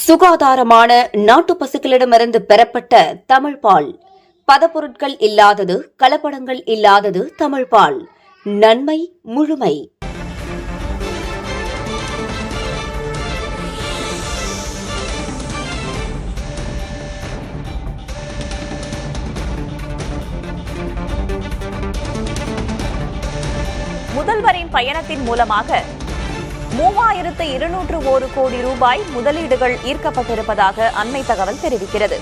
சுகாதாரமான நாட்டு பசுக்களிடமிருந்து பெறப்பட்ட தமிழ் பால். பதப்பொருட்கள் இல்லாதது, கலப்படங்கள் இல்லாதது தமிழ் பால். நன்மை முழுமை. முதல்வரின் பயணத்தின் மூலமாக 3201 கோடி ரூபாய் முதலீடுகள் ஈர்க்கப்பட்டிருப்பதாக அண்மை தகவல் தெரிவிக்கிறது.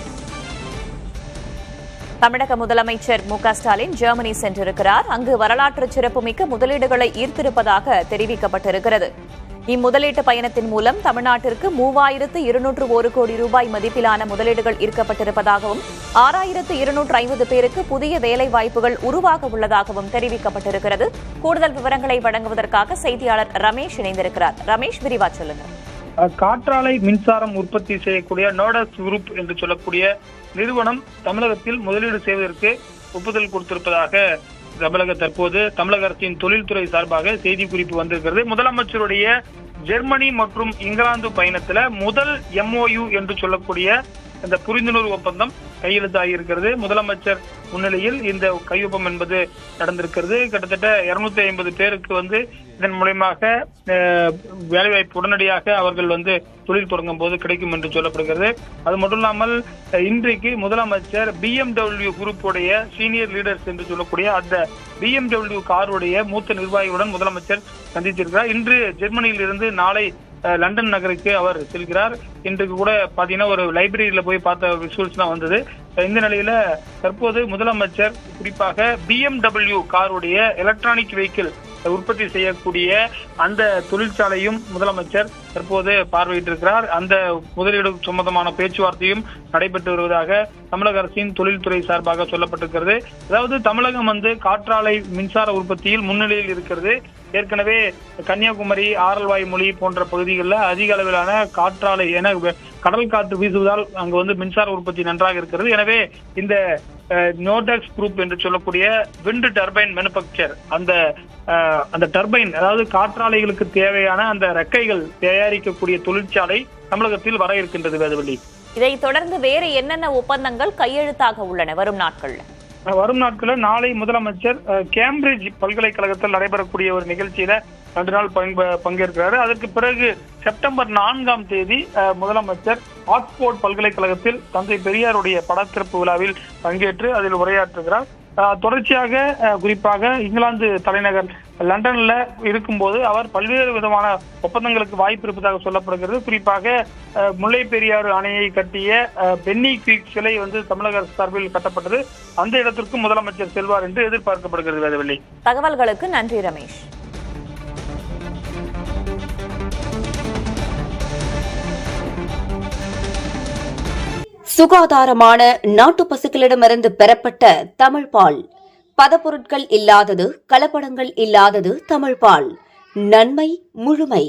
தமிழக முதலமைச்சர் மு.க.ஸ்டாலின் ஜெர்மனி சென்றிருக்கிறார். அங்கு வரலாற்று சிறப்புமிக்க முதலீடுகளை ஈர்த்திருப்பதாக தெரிவிக்கப்பட்டிருக்கிறது. இம்முதலீட்டு பயணத்தின் மூலம் தமிழ்நாட்டிற்கு 3201 கோடி ரூபாய் மதிப்பிலான முதலீடுகள் ஈர்க்கப்பட்டிருப்பதாகவும் 6250 பேருக்கு புதிய வேலைவாய்ப்புகள் உருவாக உள்ளதாகவும் தெரிவிக்கப்பட்டிருக்கிறது. கூடுதல் விவரங்களை வழங்குவதற்காக செய்தியாளர் ரமேஷ் இணைந்திருக்கிறார். ரமேஷ், விரிவா சொல்லுங்க. காற்றாலை மின்சாரம் உற்பத்தி செய்யக்கூடிய நோடஸ் குரூப் என்று சொல்லக்கூடிய நிறுவனம் தமிழகத்தில் முதலீடு செய்வதற்கு ஒப்புதல் கொடுத்திருப்பதாக தற்போது தமிழக அரசின் தொழில்துறை சார்பாக செய்தி குறிப்பு வந்திருக்கிறது. முதலமைச்சருடைய ஜெர்மனி மற்றும் இங்கிலாந்து பயணத்துல முதல் MOU என்று சொல்லக்கூடிய இந்த புரிந்துணர்வு ஒப்பந்தம் கையெழுத்தாகியிருக்கிறது. முதலமைச்சர் முன்னிலையில் இந்த கையொப்பம் என்பது நடந்திருக்கிறது. கிட்டத்தட்ட 250 பேருக்கு இதன் மூலமாக வேலைவாய்ப்பு உடனடியாக அவர்கள் தொழில் தொடங்கும் போது கிடைக்கும் என்று சொல்லப்படுகிறது. அது மட்டும் இல்லாமல் இன்றைக்கு முதலமைச்சர் BMW குரூப்புடைய சீனியர் லீடர்ஸ் என்று சொல்லக்கூடிய அந்த BMW காருடைய மூத்த நிர்வாகிகளுடன் முதலமைச்சர் சந்தித்திருக்கிறார். இன்று ஜெர்மனியில் இருந்து நாளை லண்டன் நகருக்கு அவர் செல்கிறார். இன்றைக்கு கூட பாத்தீங்கன்னா ஒரு லைப்ரரியில போய் பார்த்த விசுவல்ஸ் தான் வந்தது. இந்த நிலையில தற்போது முதலமைச்சர் குறிப்பாக BMW காருடைய எலக்ட்ரானிக் வெஹிக்கிள் உற்பத்தி செய்யக்கூடிய அந்த தொழிற்சாலையும் முதலமைச்சர் தற்போது பார்வையிட்டிருக்கிறார். அந்த முதலீடு சம்பந்தமான பேச்சுவார்த்தையும் நடைபெற்று வருவதாக தமிழக அரசின் தொழில்துறை சார்பாக சொல்லப்பட்டிருக்கிறது. அதாவது தமிழகம் காற்றாலை மின்சார உற்பத்தியில் முன்னிலையில் இருக்கிறது. ஏற்கனவே கன்னியாகுமரி, ஆரல்வாய்மொழி போன்ற பகுதிகளில் அதிக அளவிலான காற்றாலை என கடல் காற்று வீசுவதால் அங்கு மின்சார உற்பத்தி நன்றாக இருக்கிறது. எனவே இந்த நோடெக்ஸ் குரூப் என்று சொல்லக்கூடிய விண்ட் டர்பைன் மேனுபேக்சர் அந்த டர்பைன், அதாவது காற்றாலைகளுக்கு தேவையான அந்த ரெக்கைகள் தயாரிக்கக்கூடிய தொழிற்சாலை தமிழகத்தில் வர இருக்கின்றது. வேதவள்ளி, இதைத் தொடர்ந்து வேறு என்னென்ன ஒப்பந்தங்கள் கையெழுத்தாக உள்ளன வரும் நாட்களில்? நாளை முதலமைச்சர் கேம்பிரிட்ஜ் பல்கலைக்கழகத்தில் நடைபெறக்கூடிய ஒரு நிகழ்ச்சியில 2 நாள் பங்கேற்கிறார். அதற்கு பிறகு செப்டம்பர் 4ஆம் தேதி முதலமைச்சர் ஆக்ஸ்போர்ட் பல்கலைக்கழகத்தில் தந்தை பெரியாருடைய படத்திறப்பு விழாவில் பங்கேற்று அதில் உரையாற்றுகிறார். தொடர்ச்சியாக குறிப்பாக இங்கிலாந்து தலைநகர் லண்டன்ல இருக்கும்போது அவர் பல்வேறு விதமான ஒப்பந்தங்களுக்கு வாய்ப்பு இருப்பதாக சொல்லப்படுகிறது. குறிப்பாக முல்லை பெரியாறு அணையை கட்டிய பென்னி குயிக் சிலை தமிழக அரசு சார்பில் கட்டப்பட்டது. அந்த இடத்திற்கும் முதலமைச்சர் செல்வார் என்று எதிர்பார்க்கப்படுகிறது. வேதவள்ளி, தகவல்களுக்கு நன்றி ரமேஷ். சுகாதாரமான நாட்டு பசுக்களிடமிருந்து பெறப்பட்ட தமிழ் பால். பதப்பொருட்கள் இல்லாதது, கலப்படங்கள் இல்லாதது தமிழ் பால். நன்மை முழுமை.